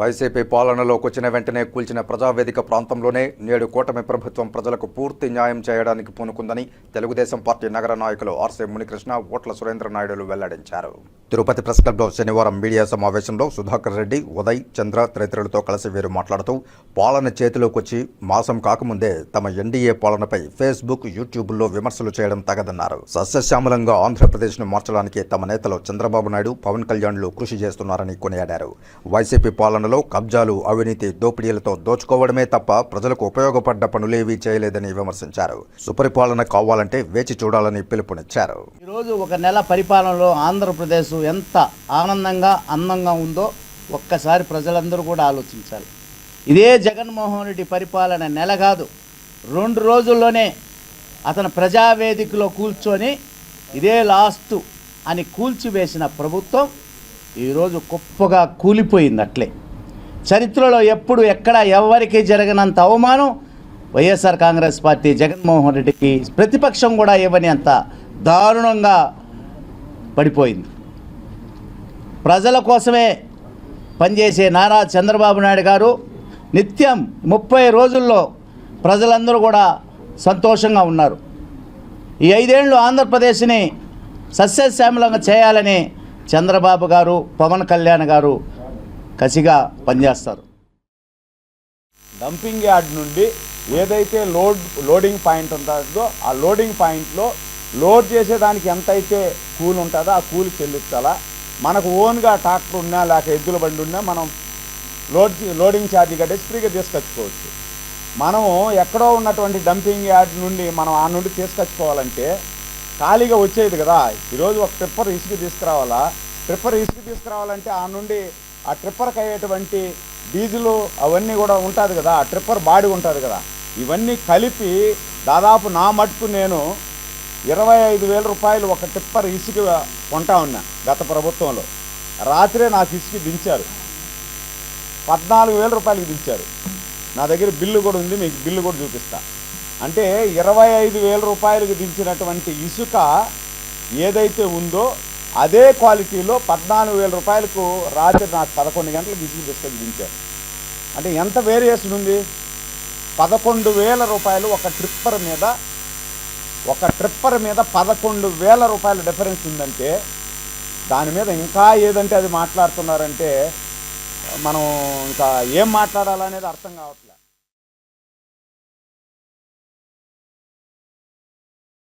YCP పాలనలోకి వచ్చిన వెంటనే కూల్చిన ప్రజావేదిక ప్రాంతంలోనే నేడు కూటమి ప్రభుత్వం ప్రజలకు పూర్తి న్యాయం చేయడానికి పూనుకుందని తెలుగుదేశం పార్టీ నగర నాయకులు ఆర్సీ మునికృష్ణ, ఓట్ల సురేంద్ర నాయుడులు వెల్లడించారు. తిరుపతి ప్రెస్ క్లబ్లో శనివారం మీడియా సమావేశంలో సుధాకర్ రెడ్డి, ఉదయ్, చంద్ర తదితరులతో కలిసి వీరు మాట్లాడుతూ పాలన చేతిలోకి వచ్చి మాసం కాకముందే తమ ఎన్డీఏ పాలనపై ఫేస్బుక్, యూట్యూబ్లో విమర్శలు చేయడం తగదన్నారు. సస్యశ్యామలంగా ఆంధ్రప్రదేశ్ను మార్చడానికి తమ నేతలు చంద్రబాబు నాయుడు, పవన్ కళ్యాణ్లు కృషి చేస్తున్నారని కొనియాడారు. వైసీపీ పాలనలో కబ్జాలు, అవినీతి, దోపిడీలతో దోచుకోవడమే తప్ప ప్రజలకు ఉపయోగపడ్డ పనులేవీ చేయలేదని విమర్శించారు. సుపరిపాలన కావాలంటే వేచి చూడాలని పిలుపునిచ్చారు. ఈరోజు ఒక నెల పరిపాలనలో ఆంధ్రప్రదేశ్ ఎంత ఆనందంగా, అందంగా ఉందో ఒక్కసారి ప్రజలందరూ కూడా ఆలోచించాలి. ఇదే జగన్మోహన్ రెడ్డి పరిపాలన నెల కాదు, 2 రోజుల్లోనే అతను ప్రజావేదికలో కూర్చొని ఇదే లాస్ట్ అని కూల్చివేసిన ప్రభుత్వం ఈరోజు గొప్పగా కూలిపోయింది. అట్లే చరిత్రలో ఎప్పుడు ఎక్కడ ఎవరికి జరగనంత అవమానం వైఎస్ఆర్ కాంగ్రెస్ పార్టీ జగన్మోహన్ రెడ్డికి ప్రతిపక్షం కూడా ఇవ్వని అంత దారుణంగా పడిపోయింది. ప్రజల కోసమే పనిచేసే నారా చంద్రబాబు నాయుడు గారు నిత్యం 30 రోజుల్లో ప్రజలందరూ కూడా సంతోషంగా ఉన్నారు. ఈ 5 ఏళ్ళు ఆంధ్రప్రదేశ్ని సస్యశ్యామలంగా చేయాలని చంద్రబాబు గారు, పవన్ కళ్యాణ్ గారు కసిగా పనిచేస్తారు. డంపింగ్ యార్డ్ నుండి ఏదైతే లోడింగ్ పాయింట్ ఉంటుందో ఆ లోడింగ్ పాయింట్లో లోడ్ చేసేదానికి ఎంతైతే కూలి ఉంటుందో ఆ కూలి చెల్లించాలా. మనకు ఓన్గా ట్రాక్టర్ ఉన్నా లేక ఎద్దుల బండి ఉన్నా మనం లోడింగ్ ఛార్జీ కట్టేసి ఫ్రీగా తీసుకొచ్చుకోవచ్చు. మనము ఎక్కడో ఉన్నటువంటి డంపింగ్ యార్డ్ నుండి మనం ఆ నుండి తీసుకొచ్చుకోవాలంటే ఖాళీగా వచ్చేది కదా. ఈరోజు ఒక ట్రిప్పర్ ఇసుక తీసుకురావాలా. ట్రిప్పర్ ఇసుక తీసుకురావాలంటే ఆ నుండి ఆ ట్రిప్పర్కి అయ్యేటువంటి డీజిల్ అవన్నీ కూడా ఉంటుంది కదా, ఆ ట్రిప్పర్ బాడీ ఉంటుంది కదా. ఇవన్నీ కలిపి దాదాపు నా మటుకు నేను 25,000 రూపాయలు ఒక ట్రిప్పర్ ఇసుక కొంటా ఉన్నా గత ప్రభుత్వంలో. రాత్రే నాకు ఇసుక దించారు, 14,000 రూపాయలకి దించారు. నా దగ్గర బిల్లు కూడా ఉంది, మీకు బిల్లు కూడా చూపిస్తా. అంటే 25,000 రూపాయలకు దించినటువంటి ఇసుక ఏదైతే ఉందో అదే క్వాలిటీలో 14,000 రూపాయలకు రాత్రి నాకు 11 గంటలకు ఇసుక తీసుకొని దించారు. అంటే ఎంత వేరియేషన్ ఉంది? 11,000 రూపాయలు ఒక ట్రిప్పర్ మీద 11,000 రూపాయల డిఫరెన్స్ ఉందంటే దాని మీద ఇంకా ఏదంటే అది మాట్లాడుతున్నారంటే మనం ఇంకా ఏం మాట్లాడాలనేది అర్థం కావట్లేదు.